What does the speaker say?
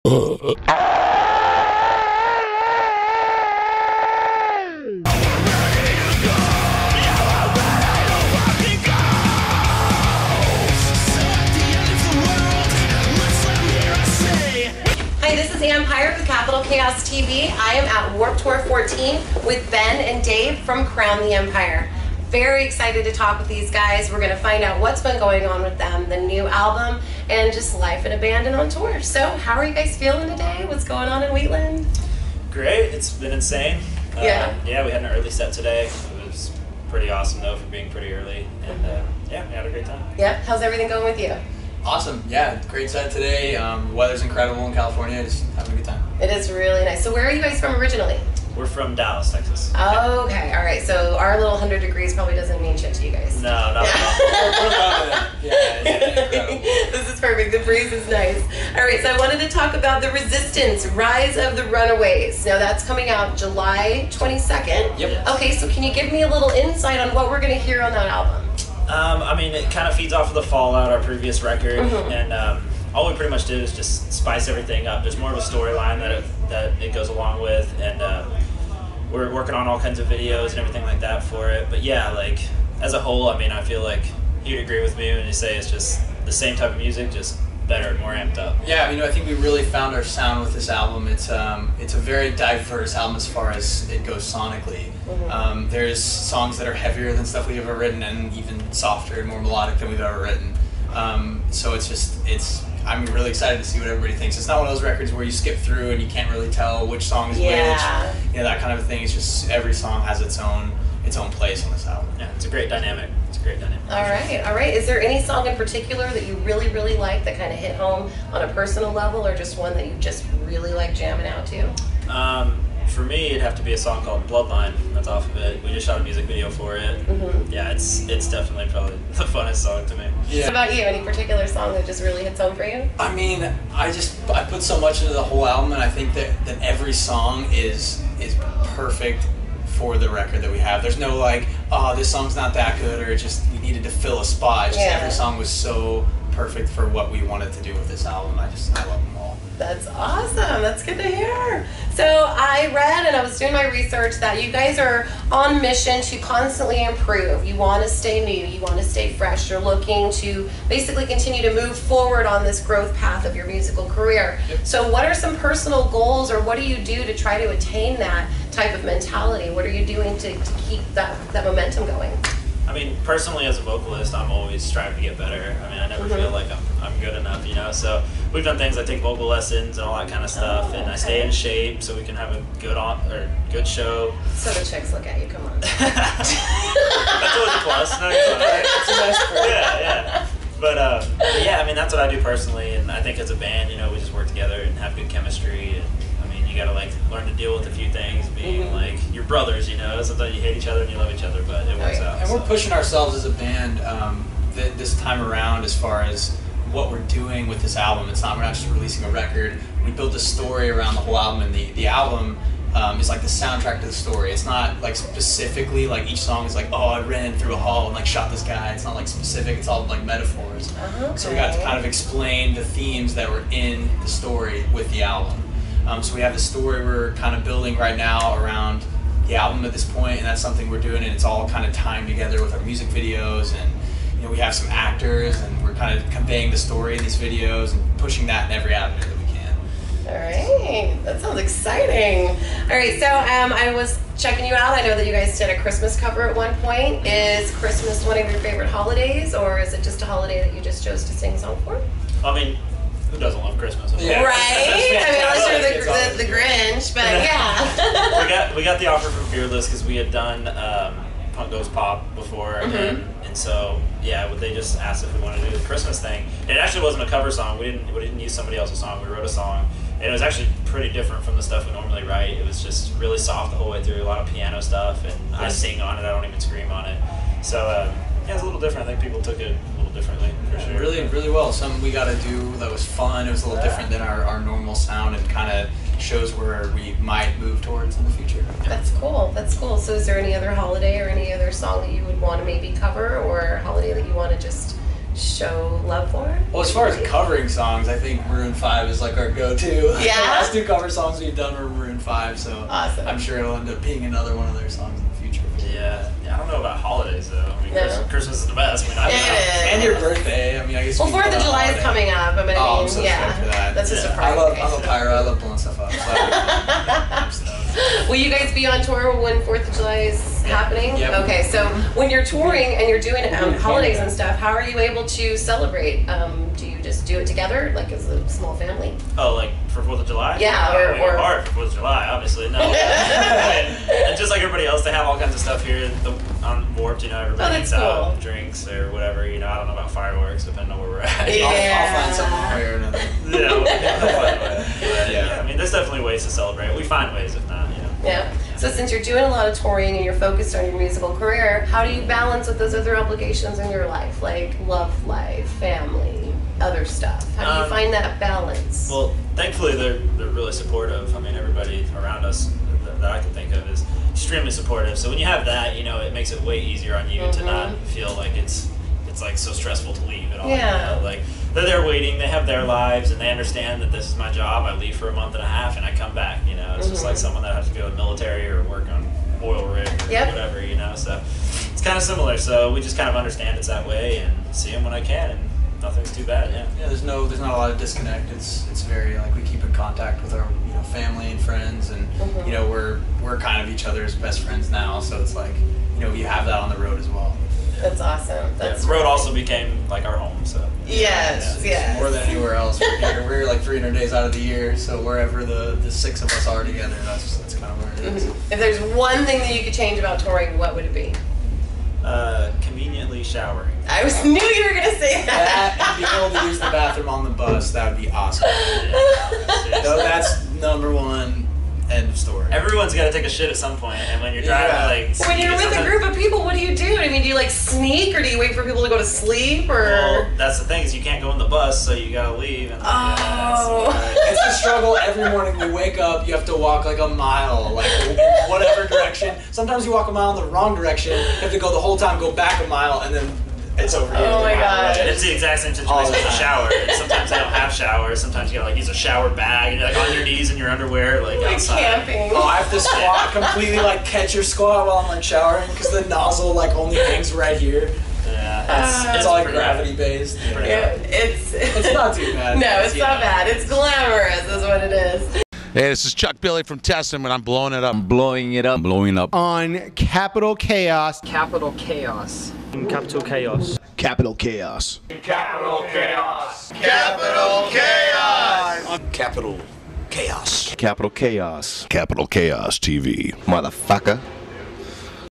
Chaos TV. I am at Warped Tour 14 with Ben and Dave from Crown the Empire. Very excited to talk with these guys. We're going to find out what's been going on with them, the new album, and just life in a band and on tour. So, how are you guys feeling today? What's going on in Wheatland? Great. It's been insane. Yeah, we had an early set today. It was pretty awesome, though, for being pretty early. And we had a great time. Yeah. How's everything going with you? Awesome. Yeah, great set today. The weather's incredible in California. Just having a good time. It is really nice. So where are you guys from originally? We're from Dallas, Texas. Oh, okay. All right. So our little 100 degrees probably doesn't mean shit to you guys. No, not at all. Incredible. This is perfect. The breeze is nice. All right. So I wanted to talk about The Resistance, Rise of the Runaways. Now that's coming out July 22nd. Yep. Okay. So can you give me a little insight on what we're going to hear on that album? It kind of feeds off of the Fallout, our previous record, and all we pretty much did is just spice everything up. There's more of a storyline that it goes along with, and we're working on all kinds of videos and everything like that for it. But yeah, like as a whole, I feel like you'd agree with me when you say it's just the same type of music, just better and more amped up. Yeah, I think we really found our sound with this album. It's a very diverse album as far as it goes sonically. There's songs that are heavier than stuff we've ever written, and even softer and more melodic than we've ever written. So I'm really excited to see what everybody thinks. It's not one of those records where you skip through and you can't really tell which song is which. That kind of thing. It's just every song has its own place on this album. Yeah, it's a great dynamic. All right. Is there any song in particular that you really, really like that kind of hit home on a personal level, or just one that you just really like jamming out to? For me, it'd have to be a song called Bloodline. That's off of it. We just shot a music video for it. Yeah, it's definitely probably the funnest song to me. Yeah. What about you? Any particular song that just really hits home for you? I put so much into the whole album, and I think that every song is perfect for the record that we have. There's no like, oh, this song's not that good, or just we needed to fill a spot. Every song was so perfect for what we wanted to do with this album. I love them all. That's awesome. That's good to hear. So I read, and I was doing my research, that you guys are on mission to constantly improve. You want to stay new. You want to stay fresh. You're looking to basically continue to move forward on this growth path of your musical career. Yep. So what are some personal goals, or what do you do to try to attain that type of mentality? What are you doing to keep that momentum going? Personally, as a vocalist, I'm always striving to get better. I never feel like I'm good enough, So we've done things like take vocal lessons and all that kind of stuff, and I stay in shape so we can have a good show. So the chicks look at you. Come on. That's always a plus. No, it's a nice perk. Yeah. But that's what I do personally, and I think as a band, we just work together and have good chemistry. And you gotta learn to deal with a few things, being like your brothers. Sometimes you hate each other and you love each other, but it works out. And we're pushing ourselves as a band this time around as far as what we're doing with this album. We're not just releasing a record. We built a story around the whole album, and the album is like the soundtrack to the story. It's not like specifically like each song is like, oh, I ran through a hall and shot this guy. It's not like specific. It's all like metaphors. So we got to kind of explain the themes that were in the story with the album. So we have the story we're kind of building right now around the album at this point, and that's something we're doing, and it's all kind of tying together with our music videos, and we have some actors, and we're kind of conveying the story in these videos and pushing that in every avenue that we can. All right, that sounds exciting. All right, so I was checking you out. I know that you guys did a Christmas cover at one point. Is Christmas one of your favorite holidays, or is it just a holiday that you just chose to sing a song for? Who doesn't love Christmas? Yeah. Right? Unless you're the Grinch, but yeah. we got the offer from Fearless because we had done Punk Goes Pop before, and so they just asked if we wanted to do the Christmas thing. It actually wasn't a cover song. We didn't use somebody else's song. We wrote a song, and it was actually pretty different from the stuff we normally write. It was just really soft the whole way through, a lot of piano stuff, and I sing on it. I don't even scream on it. So it's a little different. I think people took it a little differently, for sure. Really, really well. Something we got to do that was fun. It was a little different than our normal sound, and kind of shows where we might move towards in the future. That's cool. So is there any other holiday or any other song that you would want to maybe cover, or holiday that you want to just show love for? Well, as far as covering songs, I think Maroon 5 is like our go-to. Yeah? The last 2 cover songs we've done were Maroon 5, so Awesome. I'm sure it'll end up being another one of their songs in the future. Yeah, I don't know about holidays though. I mean, No. Christmas is the best. I mean, It is. And your birthday. I mean, I guess. Well, we can 4th put of a July is holiday. coming up. I mean, Oh, I'm so yeah, stoked for that. that's a Yeah. surprise. I love pyro. I love blowing stuff up. So I'm stoked. Will you guys be on tour when 4th of July is happening? Yep. Okay, so when you're touring and you're doing holidays and stuff, how are you able to celebrate? Do you just do it together, like as a small family? Oh, like for 4th of July? Yeah, Oh, we or- go hard for 4th of July, obviously. No. And just like everybody else, they have all kinds of stuff here on Warped. You know, everybody that's hangs out, cool. drinks or whatever. You know, I don't know about fireworks, depending on where we're at. Yeah. I'll find something one way or another. Yeah, we'll find a way. But, Yeah. yeah, I mean, there's definitely ways to celebrate. We find ways, if not, you know. Yeah. So since you're doing a lot of touring and you're focused on your musical career, how do you balance with those other obligations in your life, like love life, family, other stuff? How do you find that balance? Well, thankfully they're really supportive. I mean, everybody around us that I can think of is extremely supportive. So when you have that, you know, it makes it way easier on you to not feel like it's like so stressful to leave at all. Yeah. You know? Like they're there waiting, they have their lives, and they understand that this is my job. I leave for a month and a half, and I come back. You know, it's just like someone that has to go to the military or work on oil rig or whatever. You know, so it's kind of similar. So we just kind of understand it's that way and see them when I can, and nothing's too bad. Yeah. Yeah, there's not a lot of disconnect. It's very like we keep in contact with our family and friends, and you know we're kind of each other's best friends now. So it's like we have that on the road as well. That's awesome. That's the road also became like our home. So yes. More than anywhere else. We're like 300 days out of the year, so wherever the 6 of us are together, that's kind of where it is. If there's one thing that you could change about touring, what would it be? Conveniently showering. I knew you were gonna say that. That and being able to use the bathroom on the bus, that would be awesome. Yeah, So that's number 1. End of story. Everyone's got to take a shit at some point, and when you're driving, like When you're with a sometimes- group of people, what do you do? I mean, do you like sneak, or do you wait for people to go to sleep, or? Well, that's the thing is you can't go in the bus, so you gotta leave. And It's a struggle every morning. You wake up, you have to walk like a mile, like in whatever direction. Sometimes you walk a mile in the wrong direction. You have to go the whole time, go back a mile, and then it's over here. Oh my God. It's the exact same situation with the shower. And sometimes they don't have showers. Sometimes you gotta like use a shower bag, and you're like on your knees in your underwear, like outside. Camping. Oh, I have to squat completely, like catch your squat while I'm like showering because the nozzle like only hangs right here. Yeah, It's all like pretty gravity based. Yeah, It's not too bad. No, it's not bad. It's glamorous, is what it is. Hey, this is Chuck Billy from Testament, and I'm blowing it up. Blowing it up. Blowing up. On Capital Chaos. Capital Chaos. Capital Chaos. Capital Chaos. Capital Chaos. Capital Chaos. Capital Chaos. Capital Chaos. Capital Chaos TV. Motherfucker.